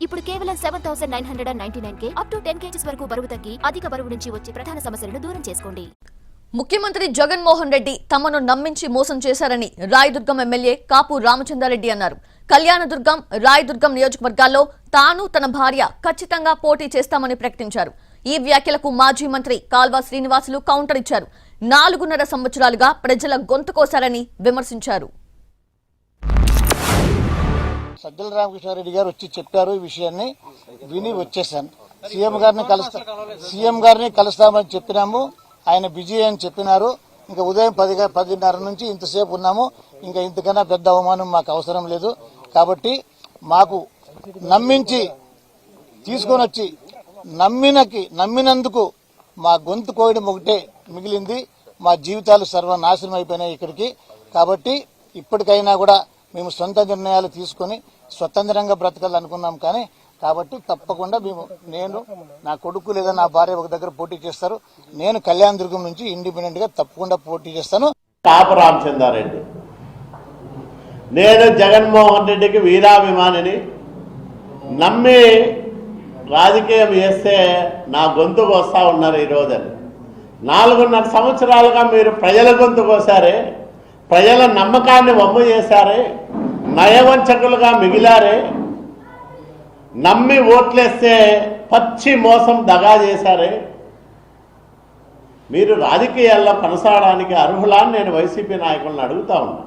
ఇప్పుడు కేవలం 7,999 up to 10 kgs వరకు బరువు తగ్గి అధిక బరువు నుంచి వచ్చే ప్రధాన సమస్యలను దూరం చేసుకోండి. ముఖ్యమంత్రి జగన్మోహన్ రెడ్డి తమను నమ్మించి మోసం చేశారని రాయదుర్గం ఎమ్మెల్యే కాపు రామచంద్రారెడ్డి అన్నారు. కళ్యాణదుర్గం, రాయదుర్గం నియోజకవర్గాల్లో తాను తన భార్య ఖచ్చితంగా పోటీ చేస్తామని ప్రకటించారు. ఈ వ్యాఖ్యలకు మాజీ మంత్రి కాల్వ శ్రీనివాసులు కౌంటర్ ఇచ్చారు. 4.5 సంవత్సరాలుగా ప్రజల గొంతు కోశారని విమర్శించారు. సజ్జల రామకృష్ణారెడ్డి గారు వచ్చి చెప్పారు. ఈ విషయాన్ని విని వచ్చేసాను. సీఎం గారిని కలుస్తామని చెప్పినాము. ఆయన బిజీ అని చెప్పినారు. ఇంకా ఉదయం 10:30 నుంచి ఇంతసేపు ఉన్నాము. ఇంకా ఇంతకన్నా పెద్ద అవమానం మాకు అవసరం లేదు. కాబట్టి మాకు నమ్మించి తీసుకొని వచ్చి నమ్మినందుకు మా గొంతు కోయడం ఒకటే మిగిలింది. మా జీవితాలు సర్వనాశనం అయిపోయినాయి ఇక్కడికి. కాబట్టి ఇప్పటికైనా కూడా మేము సొంత నిర్ణయాలు తీసుకొని స్వతంత్రంగా బ్రతకాలనుకున్నాం. కానీ కాబట్టి తప్పకుండా నేను, నా కొడుకు లేదా నా భార్య ఒక దగ్గర పోటీ చేస్తారు. నేను కళ్యాణదుర్గం నుంచి ఇండిపెండెంట్ గా తప్పకుండా పోటీ చేస్తాను. కాపు రామచంద్రారెడ్డి, నేను జగన్మోహన్ రెడ్డికి వీరాభిమానిని. నమ్మి రాజకీయం చేస్తే నా గొంతు కోస్తా ఉన్నారు ఈరోజని. 4.5 సంవత్సరాలుగా మీరు ప్రజల గొంతు కోసారే, ప్రజల నమ్మకాన్ని వమ్ము చేశారే, నయవంచకులుగా మిగిలారే, నమ్మి ఓట్లేస్తే పచ్చి మోసం దగా చేశారే. మీరు రాజకీయాల్లో కొనసాగడానికి అర్హులా అని నేను వైసీపీ నాయకులను అడుగుతా ఉన్నా.